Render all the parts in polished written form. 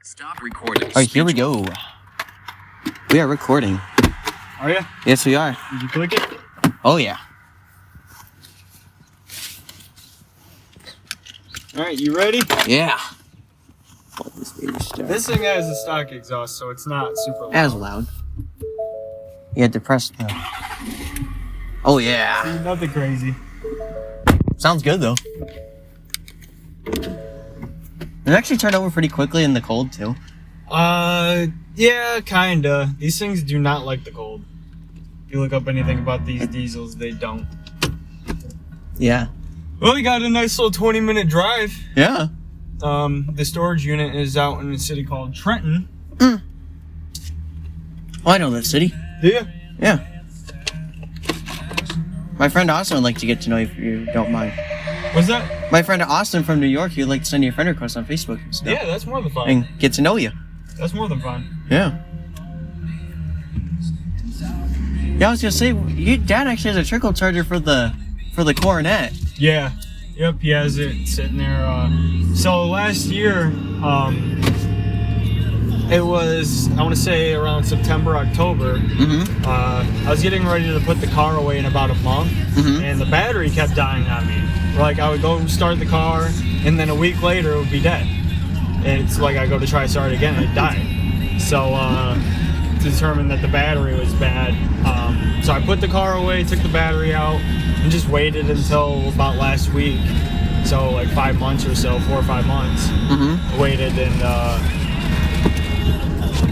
Stop recording. All right, here we go. We are recording. Are you? Yes, we are. Did you click it? Oh, yeah. Alright, you ready? Yeah. This thing has a stock exhaust, so it's not super loud. As loud. You had to press the... Oh, yeah. Nothing crazy. Sounds good, though. It actually turned over pretty quickly in the cold, too. Yeah, kinda. These things do not like the cold. If you look up anything about these diesels, they don't. Yeah. Well, we got a nice little 20-minute drive. Yeah. The storage unit is out in a city called Trenton. Mm. Oh, I know that city. Do you? Yeah. My friend Austin would like to get to know you if you don't mind. What's that? My friend Austin from New York, he'd like to send you a friend request on Facebook and stuff. Yeah, that's more than fun. And get to know you. That's more than fun. Yeah. Yeah, I was gonna say, your dad actually has a trickle charger for the Coronet. Yeah. Yep, he has it sitting there. So last year, it was, I want to say around September, October. Mm-hmm. I was getting ready to put the car away in about a month, Mm-hmm. and the battery kept dying on me. Like, I would go start the car, and then a week later it would be dead. And it's like I go to try to start it again, and it died. So, to determine that the battery was bad, so I put the car away, took the battery out, and just waited until about last week. So, like 5 months or so, 4 or 5 months. Mm-hmm. Waited and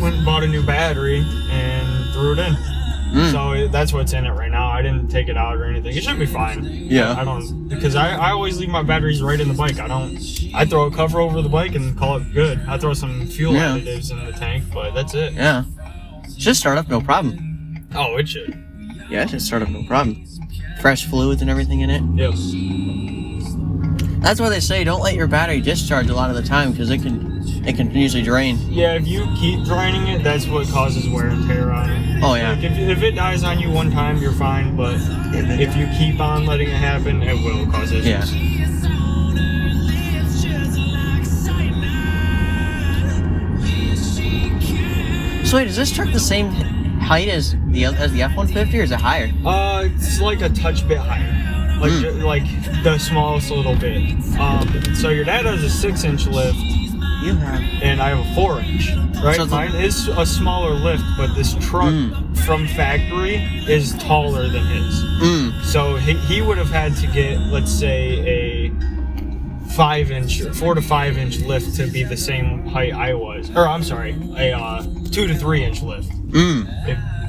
went and bought a new battery and threw it in. Mm. So that's what's in it right now. I didn't take it out or anything. It should be fine. Yeah. I don't, because I always leave my batteries right in the bike. I throw a cover over the bike and call it good. I throw some fuel additives in the tank, but that's it. Yeah. Should start up no problem. Oh, it should. Yeah, it should start up no problem. Fresh fluids and everything in it. Yep. That's why they say don't let your battery discharge a lot of the time because it can usually drain. Yeah, if you keep draining it, that's what causes wear and tear on it. Oh, yeah. Like if it dies on you one time, you're fine, but if you keep on letting it happen, it will cause issues. Yeah. So wait, is this truck the same height as the F-150 or is it higher? It's like a touch bit higher. Like the smallest little bit. So your dad has a 6-inch lift. You have. And I have a 4-inch. Right? So mine is a smaller lift, but this truck from factory is taller than his. So he would have had to get, let's say, a 5-inch, 4 to 5-inch lift to be the same height I was. Or I'm sorry, a 2 to 3-inch lift.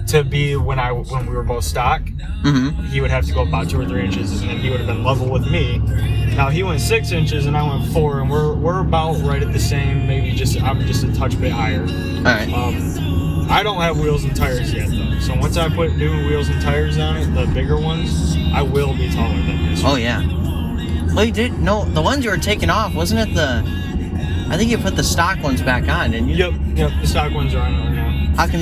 To be when we were both stock, he would have to go about 2 or 3 inches, and then he would have been level with me. Now he went 6 inches, and I went 4, and we're about right at the same. Maybe I'm just a touch bit higher. All right. I don't have wheels and tires yet though, so once I put new wheels and tires on it, the bigger ones, I will be taller than this. Oh yeah. Well, you did. No, the ones you were taking off, wasn't it the? I think you put the stock ones back on, didn't you? Yep. The stock ones are on right now. How can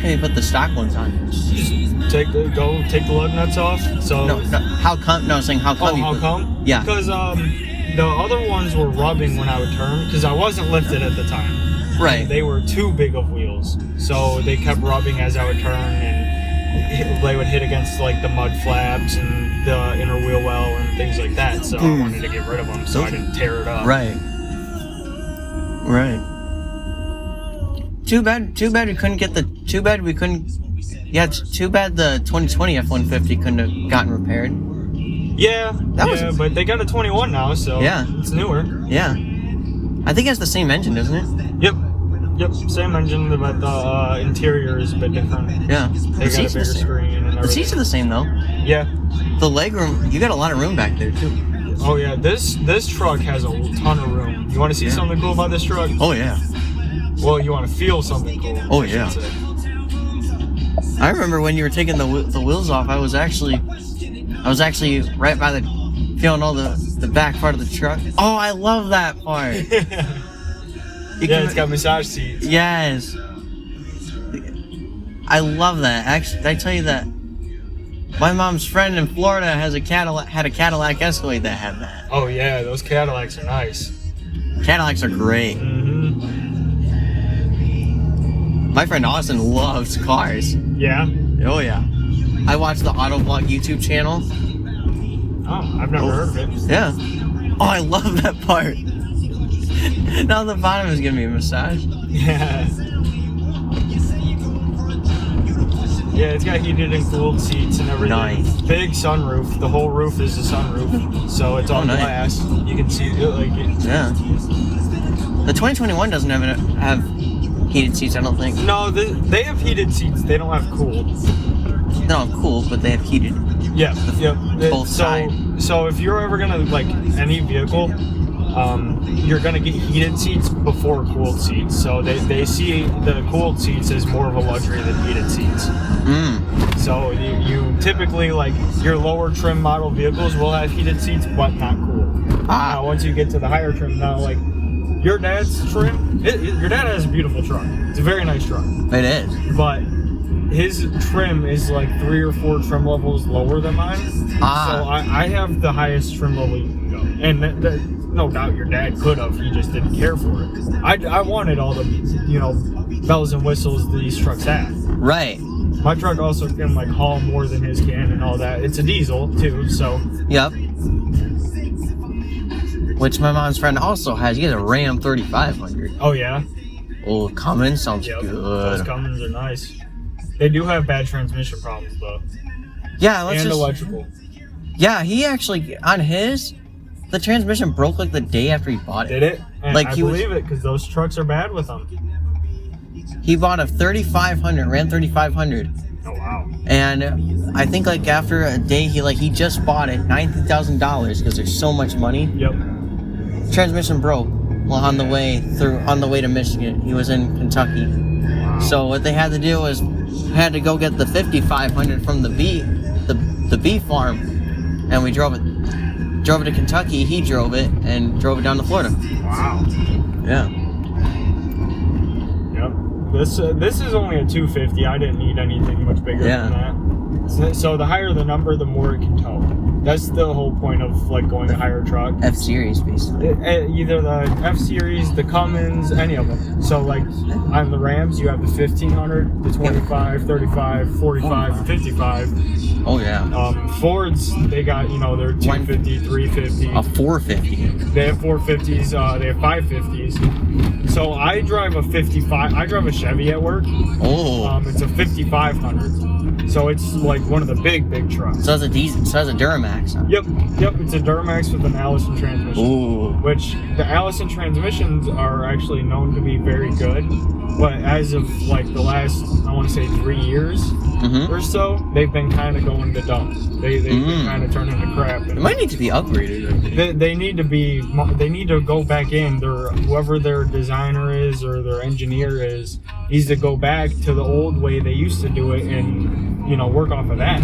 you put the stock ones on? Just take the lug nuts off. So No. How come? No, I'm saying how come? how come? Yeah. Because the other ones were rubbing when I would turn because I wasn't lifted at the time. Right. They were too big of wheels, so they kept rubbing as I would turn, and they would hit against like the mud flaps and the inner wheel well and things like that. So I wanted to get rid of them so I didn't tear it up. Right. Too bad we couldn't get the. Too bad we couldn't. Yeah, it's too bad the 2020 F-150 couldn't have gotten repaired. Yeah, but they got a 21 now, so yeah, it's newer. Yeah, I think it has the same engine, doesn't it? Yep, same engine, but the interior is a bit different. Yeah, they got a bigger screen and everything. The seats are the same though. Yeah. The leg room, you got a lot of room back there too. Oh yeah, this truck has a ton of room. You want to see something cool about this truck? Oh yeah. Well, you want to feel something cool. Oh yeah. I remember when you were taking the wheels off. I was actually right by feeling all the back part of the truck. Oh, I love that part. It's got massage seats. Yes. I love that. Actually, did I tell you that my mom's friend in Florida had a Cadillac Escalade that had that. Oh yeah, those Cadillacs are nice. Cadillacs are great. My friend Austin loves cars. Yeah? Oh, yeah. I watch the Autovlog YouTube channel. Oh, I've never heard of it. Yeah. Oh, I love that part. Now the bottom is giving me a massage. Yeah. Yeah, it's got heated and cooled seats and everything. Nice. Big sunroof. The whole roof is a sunroof, so it's all glass. You can see it like it. Yeah. The 2021 doesn't have heated seats, I don't think. No, they have heated seats. They don't have cooled. They don't have cool, but they have heated. Yeah. Both sides. So if you're ever gonna like any vehicle, you're gonna get heated seats before cooled seats. So they see the cooled seats as more of a luxury than heated seats. So you typically, like, your lower trim model vehicles will have heated seats, but not cool. Now once you get to the higher trim, now like your dad's trim, your dad has a beautiful truck. It's a very nice truck. It is. But his trim is like 3 or 4 trim levels lower than mine. So I have the highest trim level you can go. And no doubt your dad could have, he just didn't care for it. I wanted all the, bells and whistles these trucks have. Right. My truck also can like haul more than his can and all that. It's a diesel too, so. Yep. Which my mom's friend also has. He has a Ram 3500. Oh yeah? Oh, Cummins sounds good. Those Cummins are nice. They do have bad transmission problems though. Yeah, and electrical. Yeah, he actually, on his, the transmission broke like the day after he bought it. Did it? And like I believe it, because those trucks are bad with them. He bought a 3500, Ram 3500. Oh wow. And I think like after a day, he just bought it, $90,000 because there's so much money. Yep. Transmission broke on the way to Michigan. He was in Kentucky. Wow. So what they had to do was had to go get the 5500 from the bee farm, and we drove it to Kentucky. He drove it and drove it down to Florida. Wow. Yeah. Yep. This is only a 250. I didn't need anything much bigger than that. So the higher the number, the more it can tow. That's the whole point of like going a higher truck. F-Series, basically. Either the F-Series, the Cummins, any of them. So like on the Rams, you have the 1500, the 25, 35, 45, 55. Oh yeah. Fords, they got, their 250, 350. A 450. They have 450s, they have 550s. So I drive a 55, I drive a Chevy at work. Oh. It's a 5500. So it's like one of the big trucks. So it's a diesel, so it's a Duramax. Huh? Yep, it's a Duramax with an Allison transmission. Ooh. Which the Allison transmissions are actually known to be very good, but as of like the last, I want to say 3 years or so, they've been kind of going to dump. They've been kind of turning to crap. It might need to be upgraded. They need to go back in. Whoever their designer is or their engineer is needs to go back to the old way they used to do it and work off of that.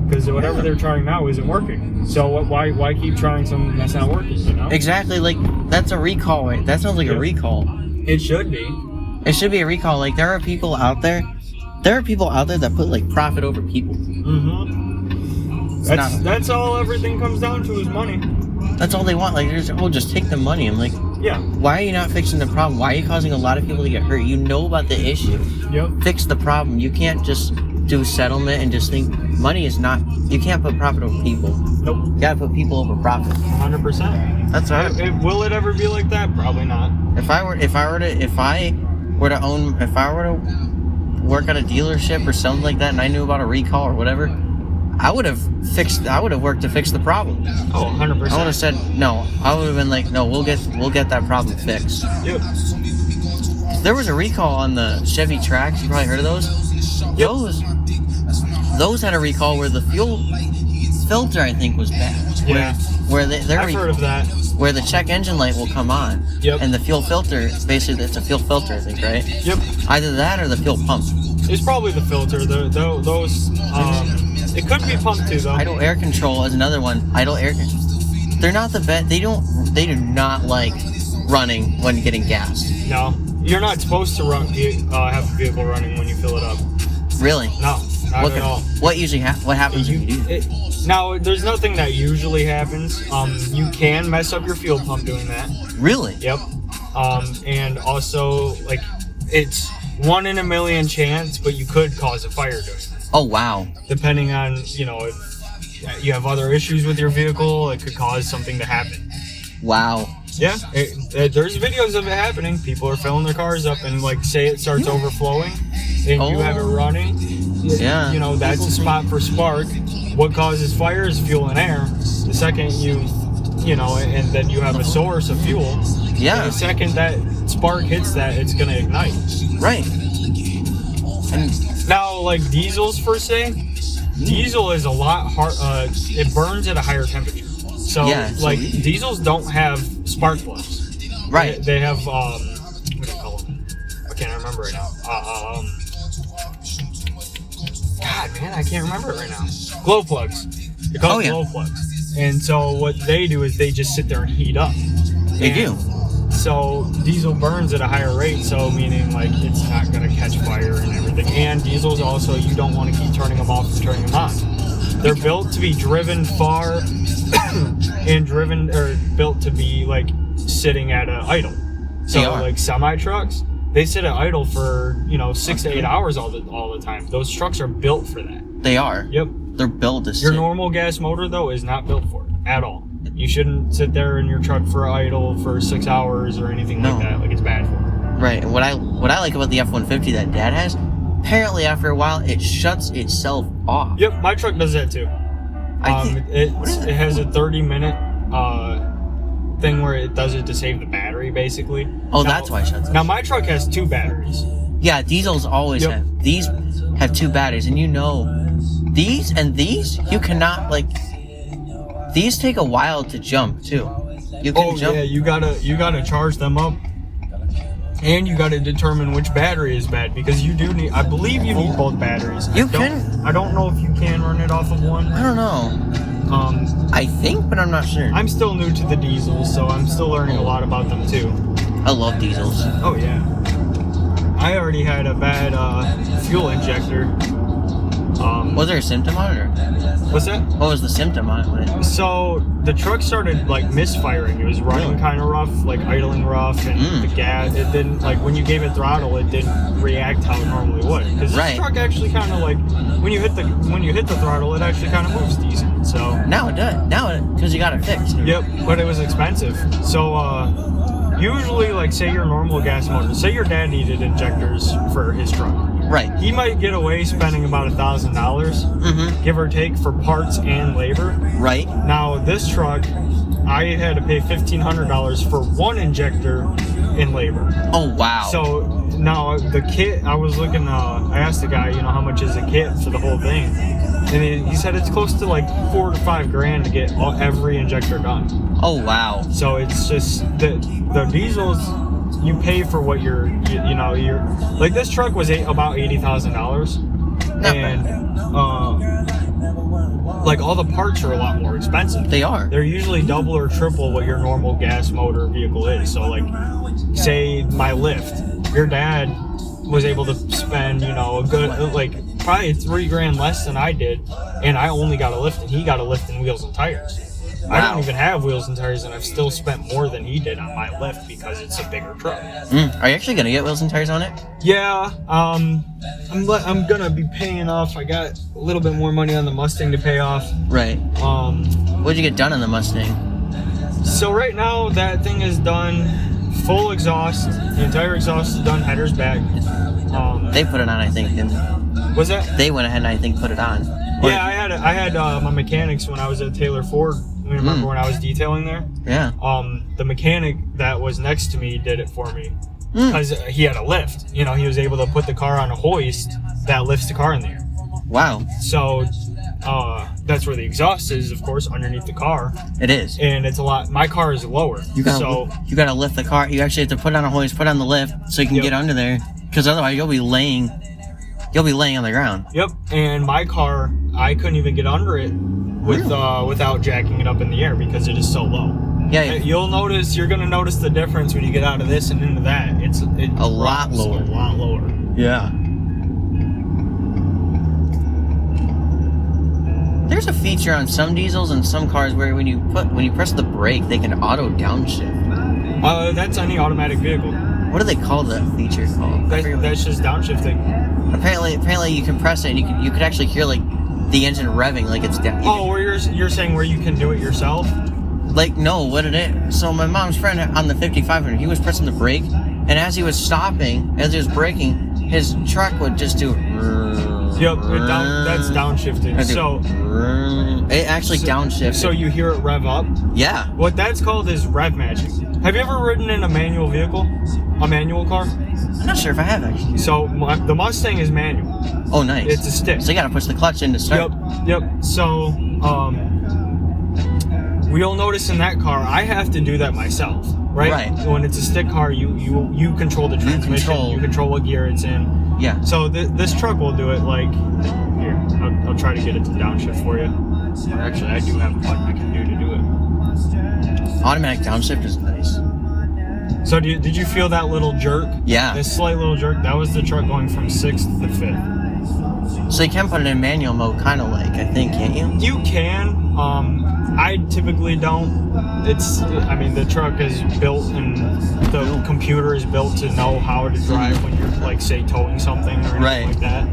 Because whatever they're trying now isn't working. So why keep trying something that's not working? Exactly. Like that's a recall. Right? That sounds like a recall. It should be. It should be a recall. Like there are people out there. There are people out there that put like profit over people. That's all everything comes down to is money. That's all they want. Like just take the money. I'm like, why are you not fixing the problem? Why are you causing a lot of people to get hurt? You know about the issue. Yep. Fix the problem. You can't just do settlement and just think money is not. You can't put profit over people. Nope. You gotta put people over profit. 100%. That's right. Will it ever be like that? Probably not. If I were to work at a dealership or something like that, and I knew about a recall or whatever, I would have worked to fix the problem. Oh, 100%. I would have said no. I would have been like, no, we'll get that problem fixed. Yep. There was a recall on the Chevy Trax. You probably heard of those. Yep. Those had a recall where the fuel filter, I think, was bad. Yeah. I've heard of that. Where the check engine light will come on. Yep. And the fuel filter, basically, it's a fuel filter, I think, right? Yep. Either that or the fuel pump. It's probably the filter. Those. It could be pump too, though. Idle air control is another one. Idle air control. They're not the best. They do not like running when getting gas. No. You're not supposed to have the vehicle running when you fill it up. Really? No, not at all. What happens when you do that? Now, there's nothing that usually happens. You can mess up your fuel pump doing that. Really? Yep. And also, like, 1 in a million chance, but you could cause a fire doing that. Oh, wow. Depending on, if you have other issues with your vehicle, it could cause something to happen. Wow. Yeah, there's videos of it happening. People are filling their cars up and, like, say it starts overflowing and you have it running. Yeah. That's a spot for spark. What causes fire is fuel and air. The second and then you have a source of fuel. Yeah. And the second that spark hits that, it's going to ignite. Right. And now, like diesels per se, diesel is a lot hard. It burns at a higher temperature. So, diesels don't have spark plugs. Right. They have, what do you call them? I can't remember right now. God, man, I can't remember it right now. Glow plugs. They're called glow plugs. And so what they do is they just sit there and heat up. They do. So diesel burns at a higher rate, so meaning like it's not going to catch fire and everything. And diesels also, you don't want to keep turning them off and turning them on. They're built to be driven far and built to be like sitting at an idle. So like semi trucks, they sit at idle for 6 to 8 hours all the time. Those trucks are built for that. They are. Yep. They're built to sit. Your normal gas motor though is not built for it at all. You shouldn't sit there in your truck for idle for 6 hours or anything like that. Like it's bad for it. Right. And what I like about the F-150 that Dad has, apparently after a while it shuts itself off. Yep, my truck does that too. It has a 30-minute thing where it does it to save the battery, basically. Oh, that's why it shuts off. Now my truck has 2 batteries. Yeah, diesels always have. These have 2 batteries, and these and these you cannot These take a while to jump too. You can jump. Yeah, you gotta charge them up, and you gotta determine which battery is bad because you do need. I believe you need both batteries. I don't know if you can run it off of one. I don't know. I think, but I'm not sure. I'm still new to the diesels, so I'm still learning a lot about them too. I love diesels. Oh yeah. I already had a bad fuel injector. Was there a symptom on it? Or? What's that? What was the symptom on it? So the truck started misfiring. It was running kind of rough, idling rough, and the gas. It didn't when you gave it throttle, it didn't react how it normally would. Because this truck actually kind of when you hit the throttle, it actually kind of moves decent. So now it does. Because you got it fixed. Yep, but it was expensive. So usually, say your normal gas motor, say your dad needed injectors for his truck. Right. He might get away spending about $1,000, give or take, for parts and labor. Right. Now, this truck, I had to pay $1,500 for one injector in labor. Oh, wow. So, now, the kit, I was looking, I asked the guy, how much is a kit for the whole thing? And he said it's close to $4 to $5 grand to get every injector done. Oh, wow. So, it's just, the diesels... You pay for what you're this truck was about $80,000, and all the parts are a lot more expensive. They are. They're usually double or triple what your normal gas motor vehicle is. So say my lift, your dad was able to spend a good probably $3 grand less than I did, and I only got a lift, and he got a lift and wheels and tires. Wow. I don't even have wheels and tires, and I've still spent more than he did on my lift because it's a bigger truck. Are you actually gonna get wheels and tires on it? Yeah, I'm gonna be paying off. I got a little bit more money on the Mustang to pay off. Right. What'd you get done on the Mustang? So right now that thing is done, full exhaust. The entire exhaust is done, headers back. They put it on, I think. Was that? They went ahead and I think put it on. Yeah, I had my mechanics when I was at Taylor Ford. Remember when I was detailing there? Yeah. The mechanic that was next to me did it for me because he had a lift. He was able to put the car on a hoist that lifts the car in the air. Wow. So that's where the exhaust is, of course, underneath the car. It is. And it's a lot. My car is lower. You gotta lift the car. You actually have to put it on a hoist, put it on the lift, so you can get under there. Because otherwise, you'll be laying on the ground. Yep. And my car, I couldn't even get under it without jacking it up in the air because it is so low. Yeah. You're gonna notice the difference when you get out of this and into that. It's a lot lower. A lot lower. Yeah. There's a feature on some diesels and some cars where when you press the brake, they can auto downshift. That's any automatic vehicle. What do they call that feature called? That's just downshifting. Apparently you can press it and you could actually hear like the engine revving like it's down. Oh, where you're saying where you can do it yourself? Like, no, what it is? So my mom's friend on the 5500, he was pressing the brake, and as he was stopping, as he was braking, his truck would just do. Yep, that's downshifted. So it actually downshifted. So you hear it rev up? Yeah. What that's called is rev magic. Have you ever ridden in a manual vehicle? A manual car? I'm not sure if I have actually. So the Mustang is manual. Oh, nice. It's a stick. So you gotta push the clutch in to start. Yep. So you'll notice in that car, I have to do that myself, right? Right. When it's a stick car, you control the transmission. You control what gear it's in. Yeah. So this truck will do it like here. I'll try to get it to downshift for you. Or actually, I do have a button I can do to do it. Automatic downshift is nice. So did you feel that little jerk? Yeah. This slight little jerk. That was the truck going from 6th to 5th. So you can put it in manual mode, kind of like, I think, can't you? You can. I typically don't. The truck is built and the computer is built to know how to drive when you're, like, say, towing something or anything like that.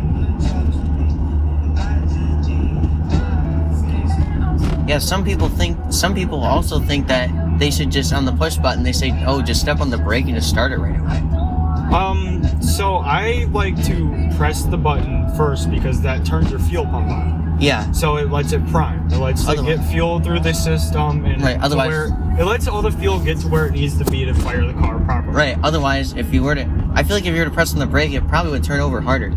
Yeah, some people also think that they should just, on the push button, they say, oh, just step on the brake and just start it right away. So I like to press the button first because that turns your fuel pump on. Yeah. So it lets it prime. It lets it get fuel through the system, and otherwise, it lets all the fuel get to where it needs to be to fire the car properly. Right. Otherwise, I feel like if you were to press on the brake, it probably would turn over harder.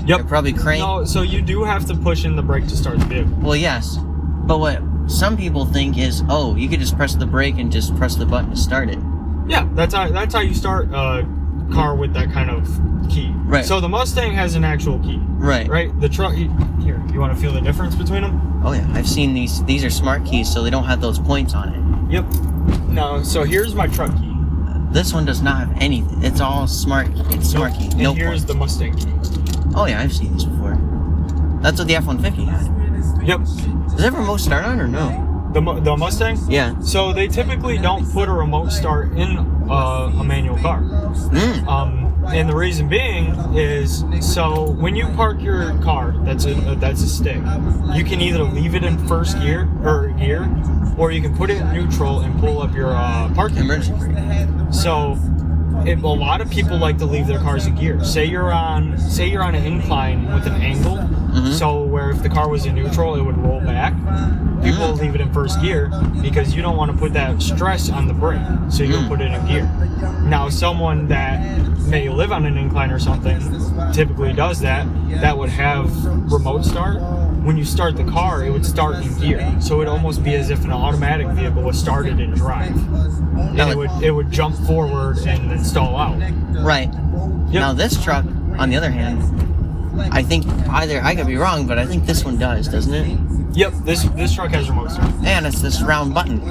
Yep. It'd probably crank. No, so you do have to push in the brake to start the vehicle. Well, yes, but what some people think is, oh, you could just press the brake and just press the button to start it. Yeah, that's how you start a car with that kind of key. Right. So the Mustang has an actual key. Right. Right. The truck. Here, you want to feel the difference between them? Oh yeah, I've seen these. These are smart keys, so they don't have those points on it. Yep. No. So here's my truck key. This one does not have anything. It's all smart. It's smart key. No. And here's the Mustang key. Oh yeah, I've seen these before. That's what the F-150 had. Yep. Does it have a remote start on or no? The Mustang? Yeah. So they typically don't put a remote start in a manual car. And the reason being is, so when you park your car, that's a stick. You can either leave it in first gear, or you can put it in neutral and pull up your parking emergency brake. So a lot of people like to leave their cars in gear. Say you're on an incline with an angle, so where if the car was in neutral, it would roll back. People will leave it in first gear because you don't want to put that stress on the brake, so you'll put it in gear. Now, someone that may live on an incline or something typically does that would have remote start. When you start the car, it would start in gear, so it would almost be as if an automatic vehicle was started in drive. And it would jump forward and then stall out. Right. Yep. Now this truck, on the other hand, I think I could be wrong, but I think this one does, doesn't it? Yep, this truck has remote start. And it's this round button.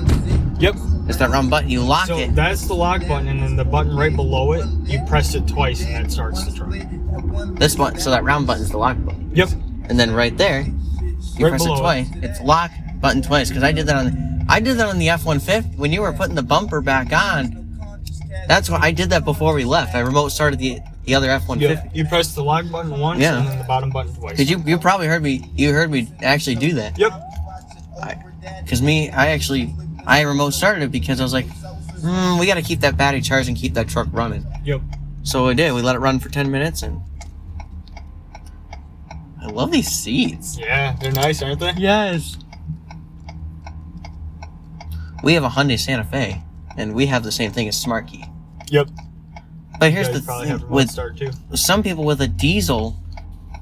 Yep. It's that round button, you lock it. So that's the lock button, and then the button right below it, you press it twice and that starts the truck. This button, so that round button's the lock button. Yep. And then right there, you press it twice. It's lock button twice, because I did that on the F-150. When you were putting the bumper back on, that's why I did that before we left. I remote started the other F-150. Yep. You pressed the lock button once, and then the bottom button twice. Because you probably heard me actually do that. Yep. Because I remote started it because I was like, we got to keep that battery charged and keep that truck running. Yep. So we did. We let it run for 10 minutes, and I love these seats. Yeah, they're nice, aren't they? Yes. We have a Hyundai Santa Fe, and we have the same thing as Smart Key. Yep. But here's the thing: with some people with a diesel,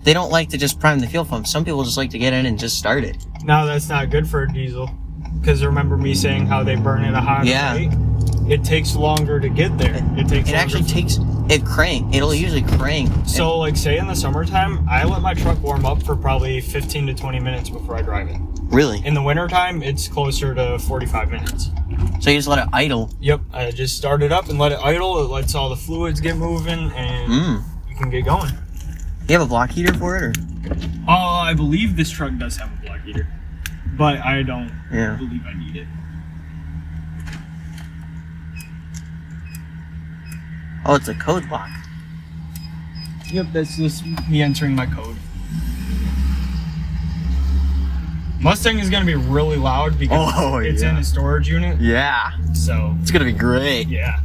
they don't like to just prime the fuel pump. Some people just like to get in and just start it. No, that's not good for a diesel. Because remember me saying how they burn at a high rate? It takes longer to get there. It'll usually crank. So, like, say in the summertime, I let my truck warm up for probably 15 to 20 minutes before I drive it. Really? In the wintertime, it's closer to 45 minutes. So you just let it idle? Yep. I just start it up and let it idle. It lets all the fluids get moving, and you can get going. You have a block heater for it, or? I believe this truck does have a block heater. But I don't believe I need it. Oh, it's a code lock. Yep, that's just me entering my code. Mustang is going to be really loud because it's in a storage unit. Yeah. So it's going to be great. Yeah.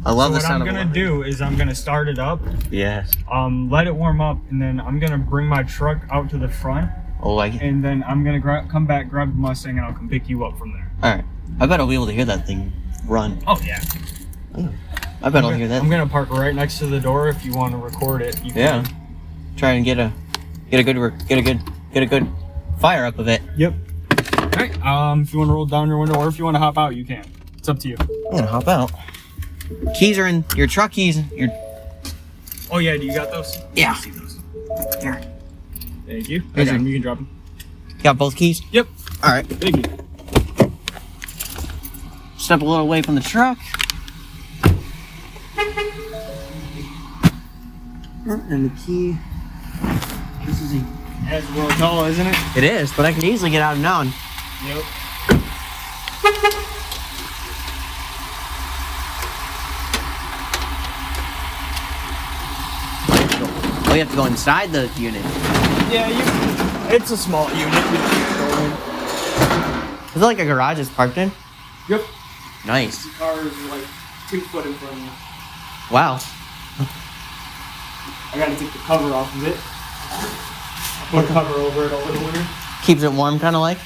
I love the what sound I'm of going to do is I'm going to start it up. Yes. Let it warm up, and then I'm going to bring my truck out to the front. Oh, like it. And then I'm going to come back, grab the Mustang, and I'll come pick you up from there. All right. I bet I'll be able to hear that thing run. Oh, yeah. I bet I'll hear that. I'm going to park right next to the door if you want to record it. You Yeah. can. Try and get a good fire up of it. Yep. All right. If you want to roll down your window or if you want to hop out, you can. It's up to you. I'm gonna hop out. Keys are in your truck keys. Oh yeah, do you got those? Yeah. See those. Here. Thank you. Here's Okay, your- you can drop them. Got both keys? Yep. All right. Thank you. Step a little away from the truck. And the key. This is a. That's a little tall, isn't it? It is, but I can easily get out and down. Yep. Oh, you have to go inside the unit. Yeah, it's a small unit. Is it like a garage it's parked in? Yep. Nice. The car is like 2 foot in front of me. Wow. I gotta take the cover off of it. Put a cover over it a little bit. Keeps it warm, kind of like.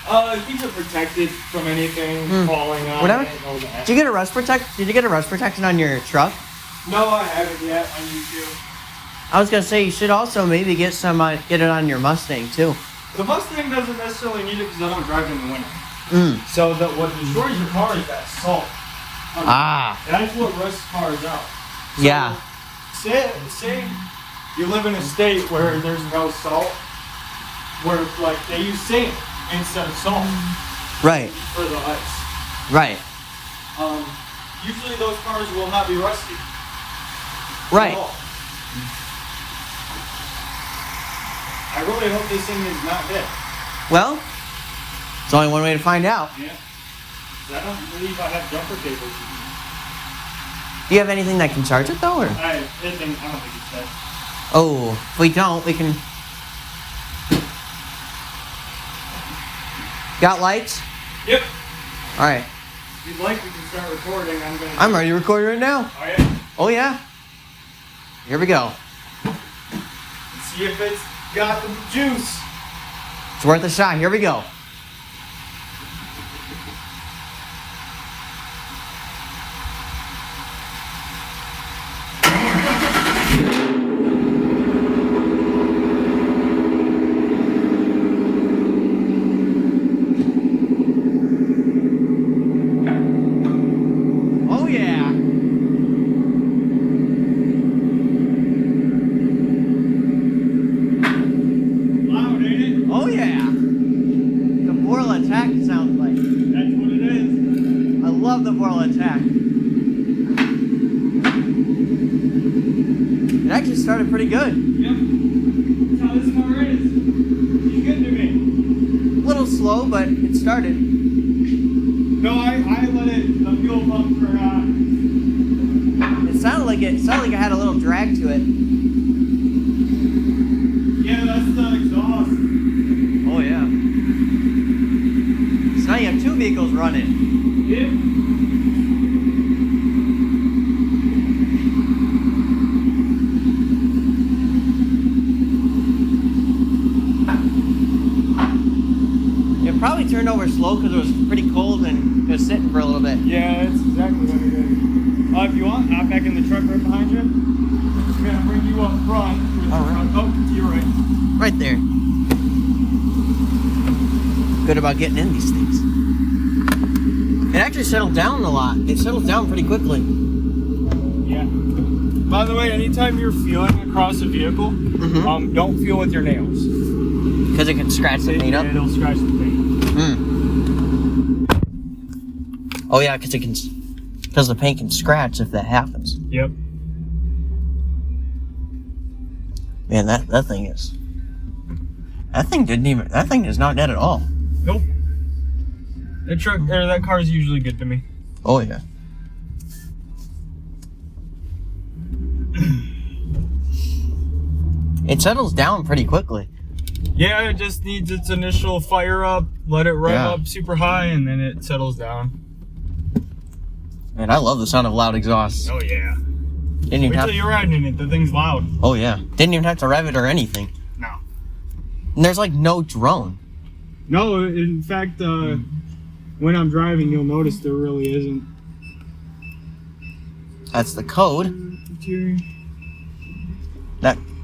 It keeps it protected from anything falling on Whatever. it and all that. Did you get a rust protection on your truck? No, I haven't yet. I need to. I was gonna say you should also maybe get it on your Mustang too. The Mustang doesn't necessarily need it because I don't drive in the winter. Mm. So what destroys your car is that salt. Ah. That's what rusts cars out. So Yeah. Say you live in a state where there's no salt, where like they use sand instead of salt Right. for the ice. Right. Usually those cars will not be rusty. Right. At all. I really hope this thing is not dead. Well, it's only one way to find out. Yeah. I don't believe I have jumper cables. Do you have anything that can charge it though, or? I don't think it's dead. Oh, if we don't, we can. Got lights? Yep. All right. If you'd like, we can start recording. I'm ready to record right now. Oh yeah. Oh yeah. Here we go. Let's see if it's got the juice. It's worth a shot. Here we go. Oh yeah. Loud, ain't it? Oh yeah. The Borla Attack sounds like. That's what it is. I love the Borla Attack. It actually started pretty good. Yep. That's how this car is. She's good to me. A little slow, but it started. No, I let the fuel pump for It sounded like it had a little drag to it. yeah, that's the exhaust. Oh yeah. So now you have 2 vehicles running. Yep. It probably turned over slow because it was pretty cold and it was sitting for a little bit. Yeah, that's exactly what it is. If you want, hop back in the truck right behind you. I'm gonna bring you up front. All right. Oh, to your right. Right there. Good about getting in these things. It actually settled down a lot. It settles down pretty quickly. Yeah. By the way, anytime you're feeling across a vehicle, don't feel with your nails. Because it can scratch the paint up. It'll scratch the paint. Oh yeah, because the paint can scratch if that happens. Yep. Man, that thing is. That thing is not dead at all. Nope. That car is usually good to me. Oh yeah. it settles down pretty quickly. Yeah, it just needs its initial fire up, let it rev Yeah. up super high, and then it settles down. Man, I love the sound of loud exhaust. Oh yeah. Didn't even Wait have. till you're riding in it. The thing's loud. Oh yeah. Didn't even have to rev it or anything. No. And there's like no drone. No, in fact, when I'm driving, you'll notice there really isn't. That's the code.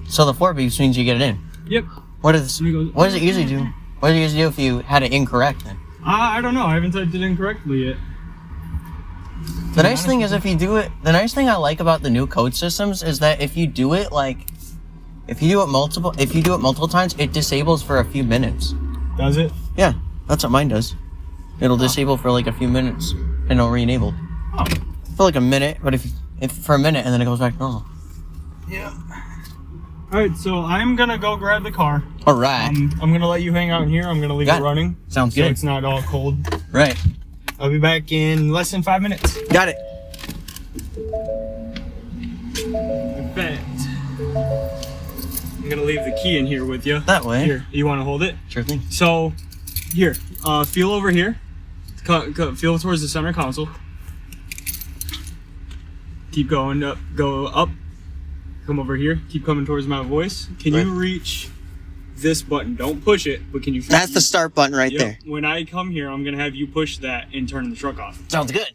So the 4 beeps means you get it in. Yep. What does it usually do? What does it usually do if you had it incorrect then? I don't know. I haven't typed it incorrectly yet. The nice thing is if you do it, the nice thing I like about the new code systems is that if you do it multiple times, it disables for a few minutes. Does it? Yeah, that's what mine does. It'll disable for like a few minutes and it'll re-enable. Oh. For like a minute, but if for a minute and then it goes back to normal. Yeah. Alright, so I'm gonna go grab the car. Alright. I'm gonna let you hang out in here. I'm gonna leave it running. Sounds so good. it's not all cold. Right. I'll be back in less than 5 minutes. Got it. In fact, I'm gonna leave the key in here with you. That way. Here, you wanna hold it? Sure thing. So, here, feel over here. Feel towards the center console. Keep going up, go up. Come over here. Keep coming towards my voice. Can you reach this button? Don't push it, but can you? That's the start button right there. When I come here, I'm gonna have you push that and turn the truck off. Sounds good.